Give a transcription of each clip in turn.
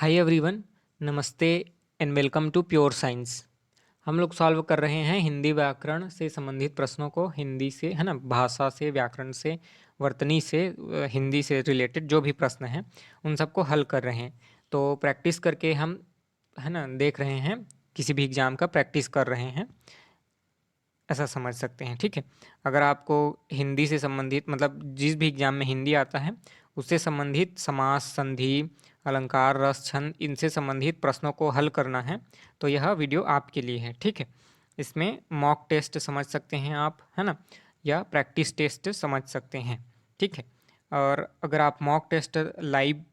हाय everyone, नमस्ते and welcome to pure science. हम लोग सॉल्व कर रहे हैं हिंदी व्याकरण से संबंधित प्रश्नों को। हिंदी से है ना, भाषा से, व्याकरण से, वर्तनी से, हिंदी से रिलेटेड जो भी प्रश्न हैं उन सबको हल कर रहे हैं। तो प्रैक्टिस करके हम है ना देख रहे हैं, किसी भी एग्ज़ाम का प्रैक्टिस कर रहे हैं, ऐसा समझ सकते हैं। ठीक है, अगर आपको हिंदी से संबंधित मतलब जिस भी एग्जाम में हिंदी आता है उससे संबंधित समास, संधि, अलंकार, रस, छंद, इनसे संबंधित प्रश्नों को हल करना है तो यह वीडियो आपके लिए है। ठीक है, इसमें मॉक टेस्ट समझ सकते हैं आप, है ना, या प्रैक्टिस टेस्ट समझ सकते हैं। ठीक है, और अगर आप मॉक टेस्ट लाइव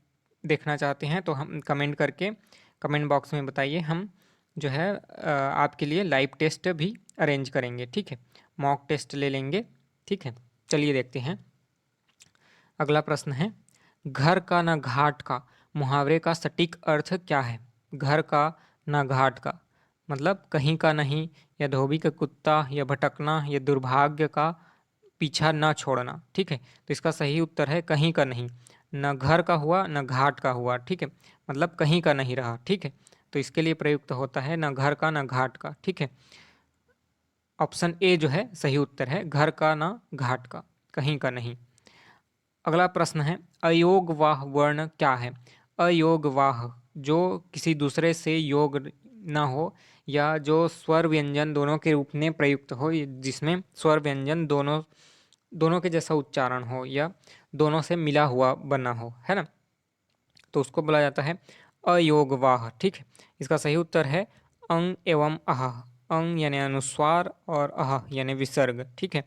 देखना चाहते हैं तो हम कमेंट करके कमेंट बॉक्स में बताइए, हम जो है आपके लिए लाइव टेस्ट भी अरेंज करेंगे। ठीक है, मॉक टेस्ट ले लेंगे। ठीक है, चलिए देखते हैं। अगला प्रश्न है, घर का ना घाट का मुहावरे का सटीक अर्थ क्या है? घर का ना घाट का मतलब कहीं का नहीं, या धोबी का कुत्ता, या भटकना, या दुर्भाग्य का पीछा न छोड़ना। ठीक है, तो इसका सही उत्तर है कहीं का नहीं। न घर का हुआ न घाट का हुआ। ठीक है, मतलब कहीं का नहीं रहा। ठीक है, तो इसके लिए प्रयुक्त होता है न घर का न घाट का। ठीक है, ऑप्शन ए जो है सही उत्तर है, घर का ना घाट का, कहीं का नहीं। अगला प्रश्न है, अयोगवाह वर्ण क्या है? अयोगवाह जो किसी दूसरे से योग ना हो, या जो स्वर व्यंजन दोनों के रूप में प्रयुक्त हो, जिसमें स्वर व्यंजन दोनों दोनों के जैसा उच्चारण हो, या दोनों से मिला हुआ बना हो, है ना, तो उसको बोला जाता है अयोगवाह। ठीक है, इसका सही उत्तर है अंग एवं अह। अंग यानी अनुस्वार और अह यानी विसर्ग। ठीक है,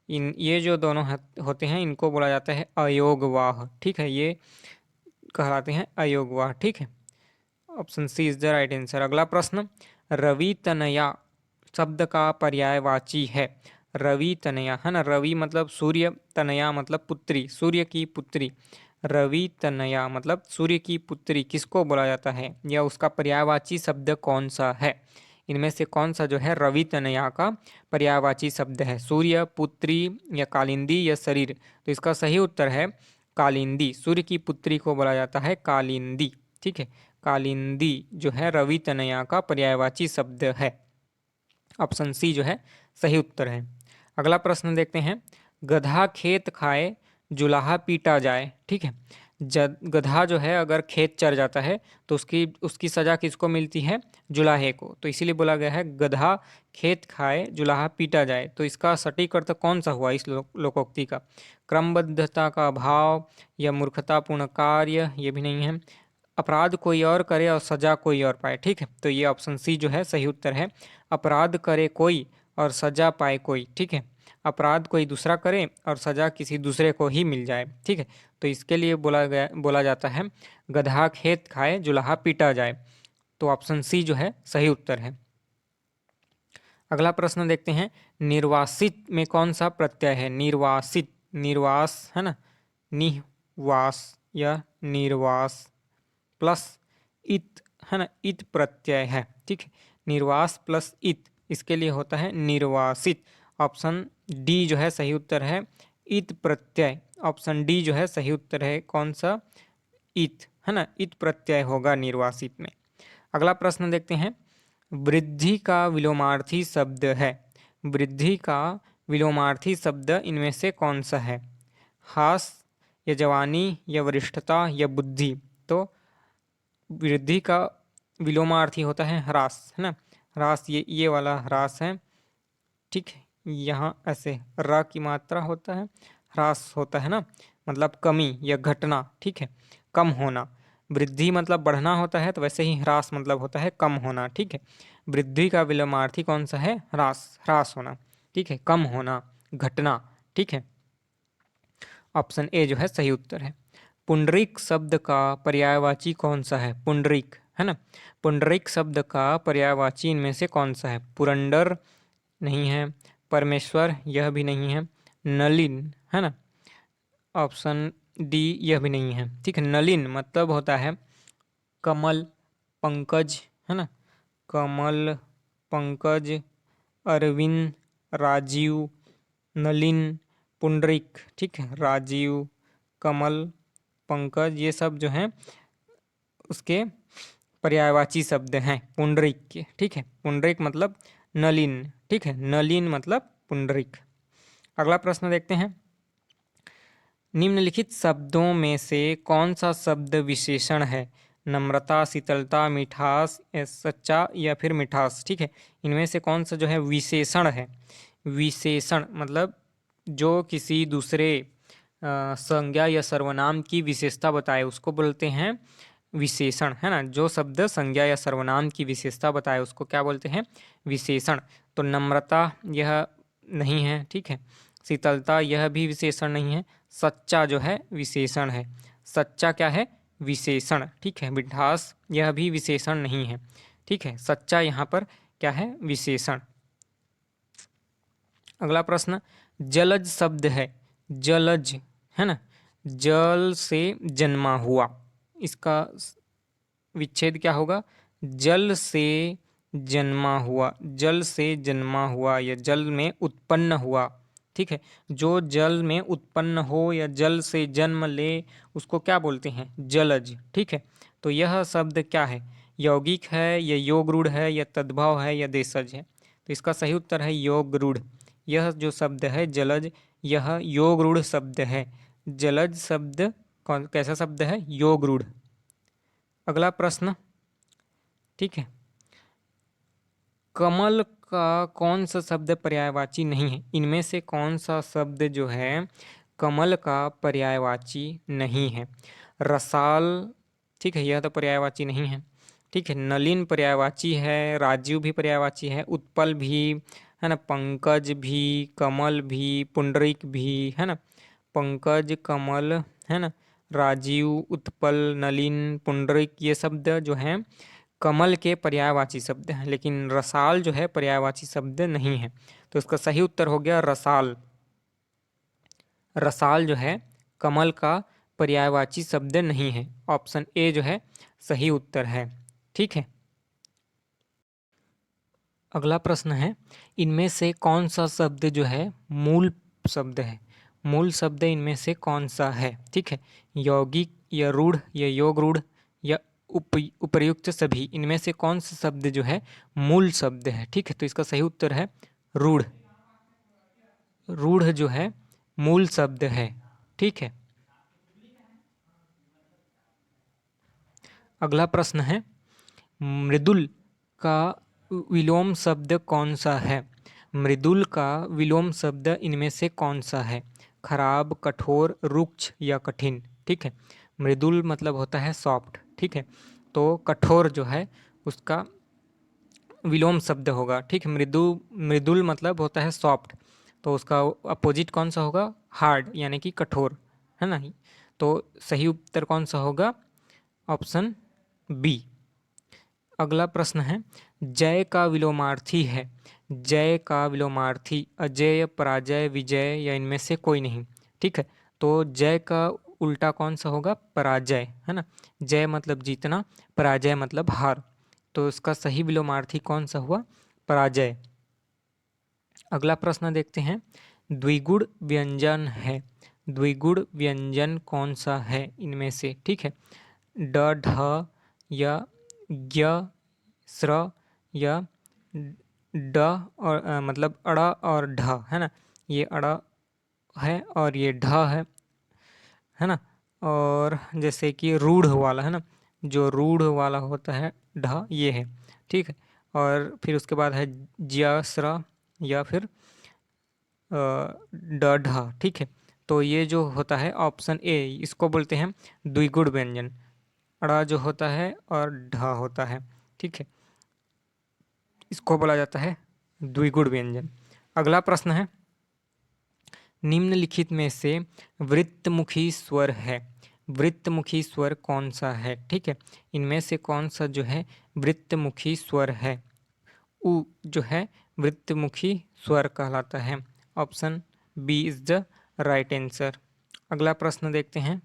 इन ये जो दोनों होते हैं इनको बोला जाता है अयोगवाह। ठीक है, ये कहलाते हैं अयोगवाह। ठीक है, option C is the right answer. अगला प्रश्न, रवि तनया शब्द का पर्यायवाची है? रवि तनया, है ना, रवि मतलब सूर्य, तनया मतलब पुत्री, सूर्य की पुत्री। रवि तनया मतलब सूर्य की पुत्री किसको बोला जाता है, या उसका पर्यायवाची शब्द कौन सा है? इनमें से कौन सा जो है रवि तनया का पर्यायवाची शब्द है? सूर्य, पुत्री, या कालिंदी, या शरीर? तो इसका सही उत्तर है कालिंदी। सूर्य की पुत्री को बोला जाता है कालिंदी। ठीक है, कालिंदी जो है रवि तनया का पर्यायवाची शब्द है। ऑप्शन सी जो है सही उत्तर है। अगला प्रश्न देखते हैं, गधा खेत खाए जुलाहा पीटा जाए। ठीक है, गधा जो है अगर खेत चर जाता है तो उसकी उसकी सजा किसको मिलती है? जुलाहे को। तो इसीलिए बोला गया है गधा खेत खाए जुलाहा पीटा जाए। तो इसका सटीक अर्थ कौन सा हुआ इस लोकोक्ति का? क्रमबद्धता का अभाव, या मूर्खतापूर्ण कार्य, ये भी नहीं है। अपराध कोई और करे और सजा कोई और पाए। ठीक है, तो ये ऑप्शन सी जो है सही उत्तर है, अपराध करे कोई और सजा पाए कोई। ठीक है, अपराध कोई दूसरा करे और सजा किसी दूसरे को ही मिल जाए। ठीक है, तो इसके लिए बोला जाता है गधा खेत खाए जुलाहा पीटा जाए। तो ऑप्शन सी जो है सही उत्तर है। अगला प्रश्न देखते हैं, निर्वासित में कौन सा प्रत्यय है? निर्वासित, निर्वास है ना, निवास या निर्वास प्लस इत, है ना, इत प्रत्यय है। ठीक है, निर्वास प्लस इत, इसके लिए होता है निर्वासित। ऑप्शन डी जो है सही उत्तर है इत प्रत्यय। ऑप्शन डी जो है सही उत्तर है कौन सा? इत, है ना, इत प्रत्यय होगा निर्वासित में। अगला प्रश्न देखते हैं, वृद्धि का विलोमार्थी शब्द है? वृद्धि का विलोमार्थी शब्द इनमें से कौन सा है? हास, या जवानी, या वरिष्ठता, या बुद्धि? तो वृद्धि का विलोमार्थी होता है ह्रास, है ना, ह्रास, ये वाला ह्रास है। ठीक है, यहाँ ऐसे र की मात्रा होता है, ह्रास होता है ना, मतलब कमी या घटना। ठीक है, कम होना। वृद्धि मतलब बढ़ना होता है, तो वैसे ही ह्रास मतलब होता है कम होना। ठीक है, वृद्धि का विलोमार्थी कौन सा है? ह्रास, ह्रास होना। ठीक है, कम होना, घटना। ठीक है, ऑप्शन ए जो है सही उत्तर है। पुंडरीक शब्द का पर्यायवाची कौन सा है? पुंडरीक, है ना, पुंडरीक शब्द का पर्यायवाची इनमें से कौन सा है? पुरंदर नहीं है, परमेश्वर यह भी नहीं है, नलिन, है ना, ऑप्शन डी यह भी नहीं है। ठीक है, नलिन मतलब होता है कमल, पंकज, है ना, कमल, पंकज, अरविंद, राजीव, नलिन, पुंडरीक। ठीक है, राजीव, कमल, पंकज, ये सब जो हैं उसके पर्यायवाची शब्द हैं पुंडरीक के। ठीक है, पुंडरीक मतलब नलिन। ठीक है, नलिन मतलब पुंडरीक। अगला प्रश्न देखते हैं, निम्नलिखित शब्दों में से कौन सा शब्द विशेषण है? नम्रता, शीतलता, मिठास, सच्चा या फिर मिठास। ठीक है, इनमें से कौन सा जो है विशेषण है? विशेषण मतलब जो किसी दूसरे संज्ञा या सर्वनाम की विशेषता बताए उसको बोलते हैं विशेषण, है ना। जो शब्द संज्ञा या सर्वनाम की विशेषता बताए उसको क्या बोलते हैं? विशेषण। तो नम्रता यह नहीं है। ठीक है, शीतलता यह भी विशेषण नहीं है। सच्चा जो है विशेषण है। सच्चा क्या है? विशेषण। ठीक है, मिठास यह भी विशेषण नहीं है। ठीक है, सच्चा यहाँ पर क्या है? विशेषण। अगला प्रश्न, जलज शब्द है, जलज, है ना, जल से जन्मा हुआ, इसका विच्छेद क्या होगा? जल से जन्मा हुआ, जल से जन्मा हुआ या जल में उत्पन्न हुआ। ठीक है, जो जल में उत्पन्न हो या जल से जन्म ले उसको क्या बोलते हैं? जलज। ठीक है, तो यह शब्द क्या है? यौगिक है या योगरूढ़ है या तद्भव है या देशज है? तो इसका सही उत्तर है योगरूढ़। यह जो शब्द है जलज, यह योगरूढ़ शब्द है। जलज शब्द कौन कैसा शब्द है? योगरूढ़। अगला प्रश्न, ठीक है, कमल का कौन सा शब्द पर्यायवाची नहीं है? इनमें से कौन सा शब्द जो है कमल का पर्यायवाची नहीं है? रसाल, ठीक है, यह तो पर्यायवाची नहीं है। ठीक है, नलिन पर्यायवाची है, राजीव भी पर्यायवाची है, उत्पल भी, है ना, पंकज भी, कमल भी, पुंडरीक भी, है ना। पंकज, कमल, है ना, राजीव, उत्पल, नलिन, पुंडरीक, ये शब्द जो हैं कमल के पर्यायवाची शब्द हैं, लेकिन रसाल जो है पर्यायवाची शब्द नहीं है। तो इसका सही उत्तर हो गया रसाल। रसाल जो है कमल का पर्यायवाची शब्द नहीं है। ऑप्शन ए जो है सही उत्तर है। ठीक है, अगला प्रश्न है, इनमें से कौन सा शब्द जो है मूल शब्द है? मूल शब्द इनमें से कौन सा है? ठीक है, यौगिक या रूढ़ या योग रूढ़ या उपर्युक्त सभी, इनमें से कौन सा शब्द जो है मूल शब्द है? ठीक है, तो इसका सही उत्तर है रूढ़। रूढ़ जो है मूल शब्द है। ठीक है, अगला प्रश्न है, मृदुल का विलोम शब्द कौन सा है? मृदुल का विलोम शब्द इनमें से कौन सा है? खराब, कठोर, रुक्ष या कठिन। ठीक है, मृदुल मतलब होता है सॉफ्ट। ठीक है, तो कठोर जो है उसका विलोम शब्द होगा। ठीक है, मृदुल मतलब होता है सॉफ्ट, तो उसका अपोजिट कौन सा होगा? हार्ड, यानी कि कठोर, है ना। तो सही उत्तर कौन सा होगा? Option B. अगला प्रश्न है, जय का विलोमार्थी है। जय का विलोमार्थी अजय, पराजय, विजय या इनमें से कोई नहीं। ठीक है, तो जय का उल्टा कौन सा होगा? पराजय, है ना। जय मतलब जीतना, पराजय मतलब हार, तो इसका सही विलोमार्थी कौन सा हुआ? पराजय। अगला प्रश्न देखते हैं, द्विगुण व्यंजन है, द्विगुण व्यंजन कौन सा है इनमें से? ठीक है, ड, ढ या ज्ञ, स्र या ड और मतलब अड़ और ढ, है ना। ये अड़ है और ये ढ है ना। और जैसे कि रूढ़ वाला, है ना, जो रूढ़ वाला होता है ढ, ये है। ठीक है, और फिर उसके बाद है ज्य, स्र या फिर ड, ढ। ठीक है, तो ये जो होता है ऑप्शन ए, इसको बोलते हैं द्विगुण व्यंजन। अड़ा जो होता है और ढ होता है, ठीक है, इसको बोला जाता है द्विगुण व्यंजन। अगला प्रश्न है, निम्नलिखित में से वृत्तमुखी स्वर है, वृत्तमुखी स्वर कौन सा है? ठीक है, इनमें से कौन सा जो है वृत्तमुखी स्वर है? उ जो है वृत्तमुखी स्वर कहलाता है। Option B is the right answer. अगला प्रश्न देखते हैं,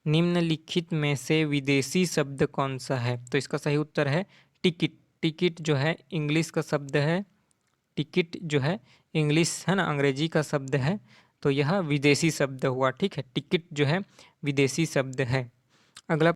निम्नलिखित में से विदेशी शब्द कौन सा है? तो इसका सही उत्तर है टिकट। टिकट जो है इंग्लिश का शब्द है, टिकट जो है इंग्लिश, है ना, अंग्रेजी का शब्द है, तो यह विदेशी शब्द हुआ। ठीक है, टिकट जो है विदेशी शब्द है। अगला